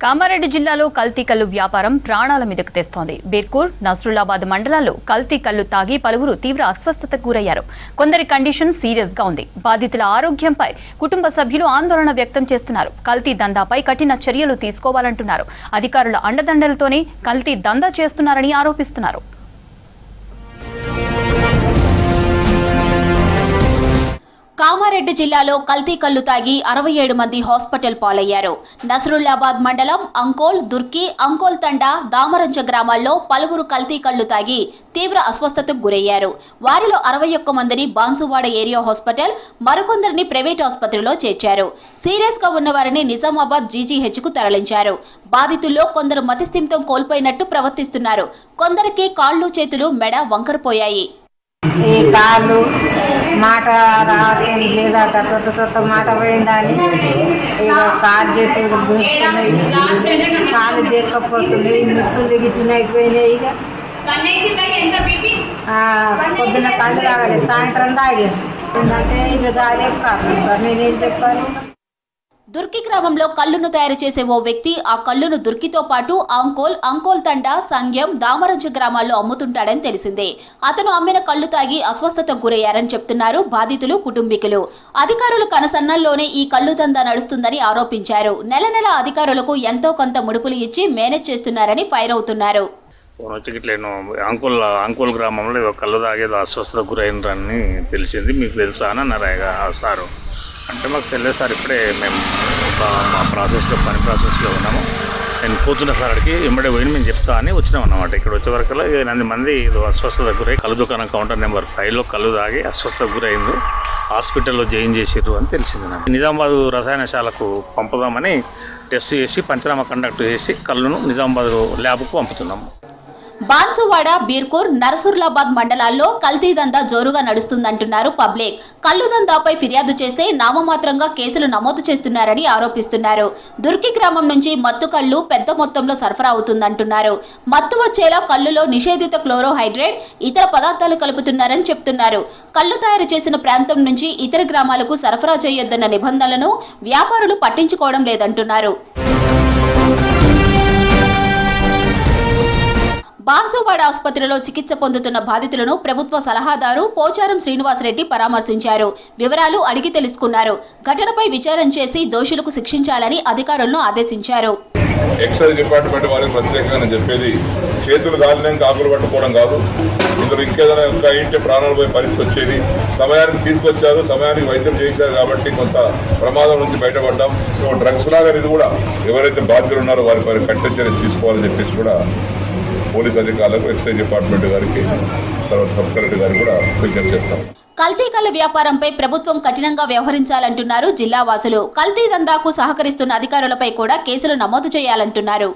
కామారెడ్డి జిల్లాలో కల్తీ కల్లు వ్యాపారం ప్రాణాల మీదకు తెస్తోంది. బీర్కూర్, నస్రుల్లాబాద్ మండలాల్లో కల్తీ కల్లు తాగి పలువురు తీవ్ర అస్వస్థతకు గురయ్యారు. కొందరి కండిషన్ సీరియస్ గా ఉంది. బాధితుల ఆరోగ్యంపై కుటుంబ సభ్యులు ఆందోళన వ్యక్తం చేస్తున్నారు. కల్తీ దందాపై కఠిన చర్యలు తీసుకోవాలంటున్నారు. అధికారుల అండదండలతోనే కల్తీ దందా చేస్తున్నారని ఆరోపిస్తున్నారు. కామారెడ్డి జిల్లాలో కల్తీ కల్లు తాగి 67 మంది హాస్పిటల్ పాలయ్యారు. నస్రుల్లాబాద్ మండలం అంకోల్, దుర్కి, అంకోల్ తండా, దామరంజ గ్రామాల్లో పలువురు కల్తీ కల్లు తాగి తీవ్ర అస్వస్థతకు గురయ్యారు. వారిలో 61 మందిని బాన్సువాడ ఏరియా హాస్పిటల్, మరికొందరిని ప్రైవేట్ ఆసుపత్రిలో చేర్చారు. సీరియస్ గా ఉన్న వారిని నిజామాబాద్ జీజీహెచ్ కు తరలించారు. బాధితుల్లో కొందరు మతిస్థిమితం కోల్పోయినట్టు ప్రవర్తిస్తున్నారు. కొందరికి కాళ్ళు, చేతులు, మెడ వంకరపోయాయి. ఈ కాళ్ళు మాట రావటం లేదా తొత్త మాట పోయిందని ఇక కాళ్ళు చేతులు గుంజుతున్నాయి, కాళ్ళు దేక్కపోతున్నాయి, మిక్సులు దిగుతున్నాయి అయిపోయినాయి. ఇక పొద్దున్న కళ్ళు తాగలేదు, సాయంత్రం తాగాను. ఏంటంటే ఇక అదే ప్రాబ్లం సార్, నేనేం చెప్పాను. దుర్కి గ్రామంలో కల్లును తయారు చేసే ఓ వ్యక్తి ఆ కల్లును దుర్కితో పాటు అంకోల్ తండా, సంగ్యం, దామరంజ గ్రామాల్లో అమ్ముతుంటాడని తెలిసిందే. అతను అమ్మిన కల్లు తాగి అస్వస్థతకు గురయ్యారని చెప్తున్నారు బాధితులు, కుటుంబీకులు. అధికారులు కనసన్నల్లోనే ఈ కల్లు దందా నడుస్తుందని ఆరోపించారు. నెల నెల అధికారులకు ఎంతో కొంత ముడుపులు ఇచ్చి మేనేజ్ చేస్తున్నారని ఫైర్ అవుతున్నారు. అంకోల్ గ్రామంలో కళ్ళు తాగేది అస్వస్థతకు గురైనని తెలిసింది. మీకు తెలుసా అని అన్నారు సారు. అంటే మాకు తెలియదు సార్, ఇప్పుడే మేము మా పని ప్రాసెస్లో ఉన్నాము. నేను పోతున్న సార్కి వెంబడే పోయి మేము చెప్తా అని వచ్చినాం అన్నమాట. ఇక్కడ వచ్చే వరకు 8 మంది అస్వస్థతకు గురై కళ్ళు దుకాణం కౌంటర్ నెంబర్ 5లో కళ్ళు తాగి అస్వస్థతకు గురైంది. హాస్పిటల్లో జాయిన్ చేసిర్రు అని తెలిసింది నాకు. నిజామాబాద్ రసాయనశాలకు పంపుదామని టెస్ట్ చేసి పంచనామా కండక్ట్ చేసి కళ్ళును నిజామాబాద్ ల్యాబ్కు పంపుతున్నాము. బాన్సువాడ, బీర్కూర్, నరసుర్లాబాద్ మండలాల్లో కల్తీ దందా జోరుగా నడుస్తుందంటున్నారు పబ్లిక్. కల్లు దందాపై ఫిర్యాదు చేస్తే నామమాత్రంగా కేసులు నమోదు చేస్తున్నారని ఆరోపిస్తున్నారు. దుర్కి గ్రామం నుంచి మత్తు కల్లు పెద్ద మొత్తంలో సరఫరా అవుతుందంటున్నారు. మత్తు వచ్చేలా కల్లులో నిషేధిత క్లోరోహైడ్రేట్, ఇతర పదార్థాలు కలుపుతున్నారని చెప్తున్నారు. కల్లు తయారు చేసిన ప్రాంతం నుంచి ఇతర గ్రామాలకు సరఫరా చేయొద్దన్న నిబంధనలను వ్యాపారులు పట్టించుకోవడం లేదంటున్నారు. బాన్సువాడ ఆసుపత్రిలో చికిత్స పొందుతున్న బాధితులను ప్రభుత్వ సలహాదారు పోచారం శ్రీనివాసరెడ్డి పరామర్శించారు. వివరాలు అడిగి తెలుసుకున్నారు. ఘటనపై విచారణ చేసి దోషులకు శిక్షించాలని అధికారులను ఆదేశించారు. ఎక్సైజ్ డిపార్ట్మెంట్ వారికి ప్రత్యేకంగా చెప్పేది, చేతులు కాలినాక కాకులు పట్టుకోవడం కాదు. ఇందులో ఇంకేదైనా ఇంటి ప్రాణాలు పోయే పరిస్థితి వచ్చేది. సమయానికి తీసుకొచ్చారు, సమయానికి వైద్యం చేయించారు కాబట్టి కొంత ప్రమాదం నుంచి బయటపడ్డాం. డ్రగ్స్ లాగా ఇది కూడా ఎవరైతే బాధ్యులు ఉన్నారో వారి కఠిన చర్య తీసుకోవాలని చెప్పేసి కూడా పోలీస్ అధికారులకు, ఎక్సైజ్ డిపార్ట్మెంట్ గారికి, తర్వాత సబ్ కలెక్టర్ గారికి కూడా విజ్ఞప్తి చేస్తాం. కల్తీ కల్లు వ్యాపారంపై ప్రభుత్వం కఠినంగా వ్యవహరించాలంటున్నారు జిల్లా వాసులు. కల్తీ దందాకు సహకరిస్తున్న అధికారులపై కూడా కేసులు నమోదు చేయాలంటున్నారు.